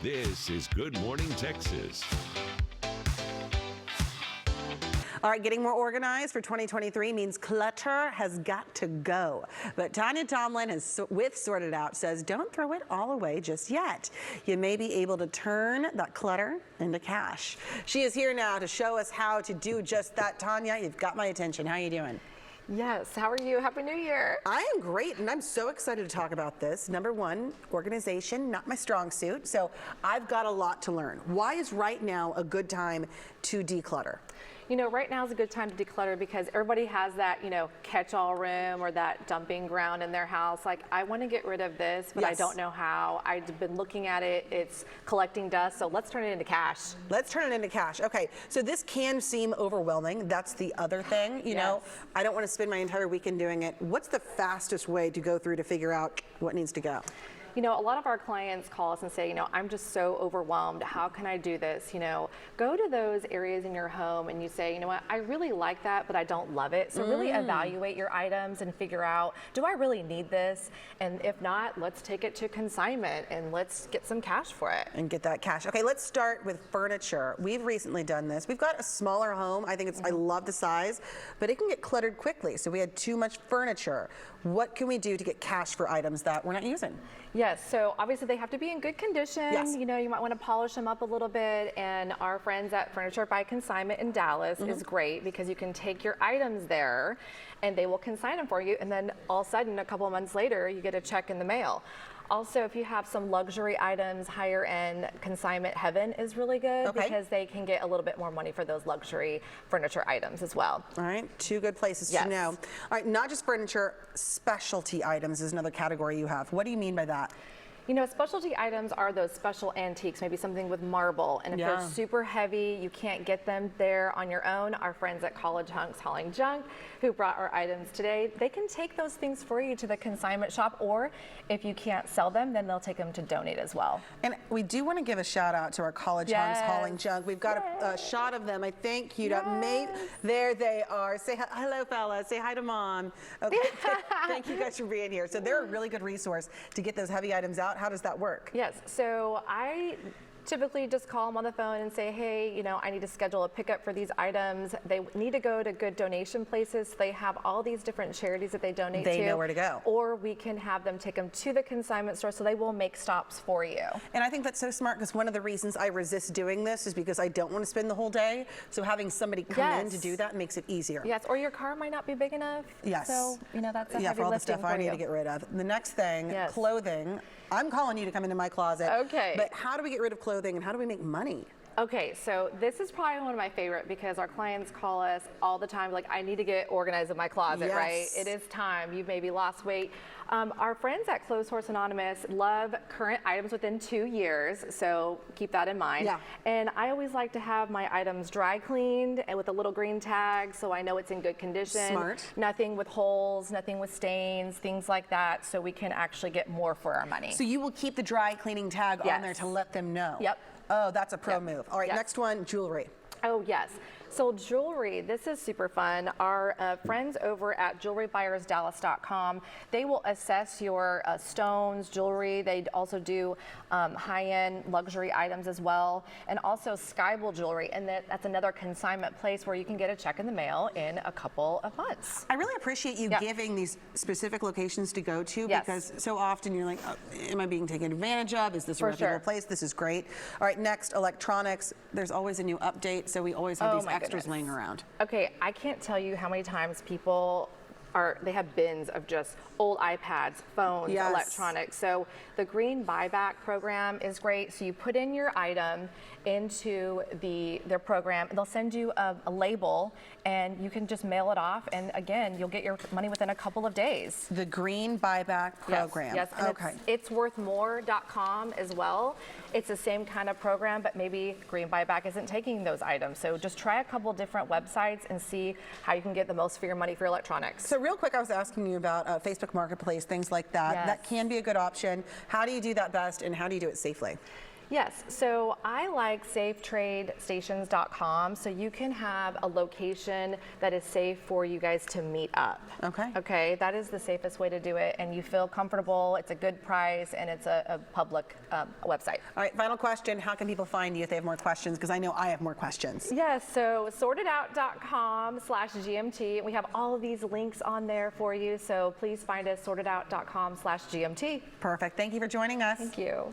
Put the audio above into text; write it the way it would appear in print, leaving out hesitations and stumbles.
This is Good Morning Texas. All right, getting more organized for 2023 means clutter has got to go. But Tonia Tomlin has sorted out says don't throw it all away just yet. You may be able to turn that clutter into cash. She is here now to show us how to do just that. Tonia, you've got my attention. How are you doing? Yes, how are you? Happy New Year. I am great, and I'm so excited to talk about this. Number one, organization, not my strong suit, so I've got a lot to learn. Why is right now a good time to declutter? You know, right now is a good time to declutter because everybody has that, catch-all room or that dumping ground in their house. Like, I want to get rid of this, but I don't know how. I've been looking at it. It's collecting dust, so let's turn it into cash. Let's turn it into cash. Okay, so this can seem overwhelming. That's the other thing. You know, I don't want to spend my entire weekend doing it. What's the fastest way to go through to figure out what needs to go? You know, a lot of our clients call us and say, I'm just so overwhelmed. How can I do this? Go to those areas in your home and you say, you know what, I really like that, but I don't love it. So really evaluate your items and figure out, do I really need this? And if not, let's take it to consignment and let's get some cash for it. And get that cash. Okay, let's start with furniture. We've recently done this. We've got a smaller home. I think I love the size, but it can get cluttered quickly. So we had too much furniture. What can we do to get cash for items that we're not using? Yes, so obviously they have to be in good condition. Yes. You might want to polish them up a little bit. And our friends at Furniture by Consignment in Dallas is great because you can take your items there and they will consign them for you. And then all of a sudden, a couple of months later, you get a check in the mail. Also, if you have some luxury items, higher end, Consignment Heaven is really good because they can get a little bit more money for those luxury furniture items as well. All right, two good places to know. All right, not just furniture, specialty items is another category you have. What do you mean by that? Specialty items are those special antiques, maybe something with marble. And if they're super heavy, you can't get them there on your own. Our friends at College Hunks Hauling Junk, who brought our items today, they can take those things for you to the consignment shop, or if you can't sell them, then they'll take them to donate as well. And we do want to give a shout out to our College Hunks Hauling Junk. We've got a shot of them, I think, queued up. There they are. Say hello, fellas. Say hi to Mom. Okay. Thank you guys for being here. So they're a really good resource to get those heavy items out. How does that work? Yes, so I typically just call them on the phone and say, hey, I need to schedule a pickup for these items. They need to go to good donation places. So they have all these different charities that they donate to. They know where to go. Or we can have them take them to the consignment store so they will make stops for you. And I think that's so smart because one of the reasons I resist doing this is because I don't want to spend the whole day. So having somebody come in to do that makes it easier. Yes, or your car might not be big enough. Yes. So, that's a heavy for all the lifting stuff I need to get rid of. The next thing, clothing. I'm calling you to come into my closet. Okay. But how do we get rid of clothing and how do we make money? Okay, so this is probably one of my favorite because our clients call us all the time like, I need to get organized in my closet, right? It is time. You've maybe lost weight. Our friends at Clothes Horse Anonymous love current items within 2 years, so keep that in mind. And I always like to have my items dry cleaned and with a little green tag so I know it's in good condition. Smart. Nothing with holes, nothing with stains, things like that, so we can actually get more for our money. So you will keep the dry cleaning tag on there to let them know? Yep. Oh, that's a pro move. All right, next one, jewelry. Oh, yes. So jewelry, this is super fun. Our friends over at jewelrybuyersdallas.com, they will assess your stones, jewelry. They also do high-end luxury items as well, and also Skybel jewelry. And that's another consignment place where you can get a check in the mail in a couple of months. I really appreciate you giving these specific locations to go to because so often you're like, oh, am I being taken advantage of? Is this a reputable place? This is great. All right, next, electronics. There's always a new update, so we always have these extras laying around. Okay, I can't tell you how many times people they have bins of just old iPads, phones, electronics. So the green buyback program is great. So you put in your item into their program, and they'll send you a label, and you can just mail it off. And again, you'll get your money within a couple of days. The green buyback program. Yes. And it's worthmore.com as well. It's the same kind of program, but maybe Green Buyback isn't taking those items. So just try a couple different websites and see how you can get the most for your money for your electronics. So real quick, I was asking you about Facebook Marketplace, things like that. That can be a good option. How do you do that best, and how do you do it safely? Yes, so I like safetradestations.com, so you can have a location that is safe for you guys to meet up. Okay. Okay, that is the safest way to do it, and you feel comfortable, it's a good price, and it's a public website. All right, final question. How can people find you if they have more questions? Because I know I have more questions. Yes, so sortedout.com/GMT. We have all of these links on there for you, so please find us sortedout.com/GMT. Perfect. Thank you for joining us. Thank you.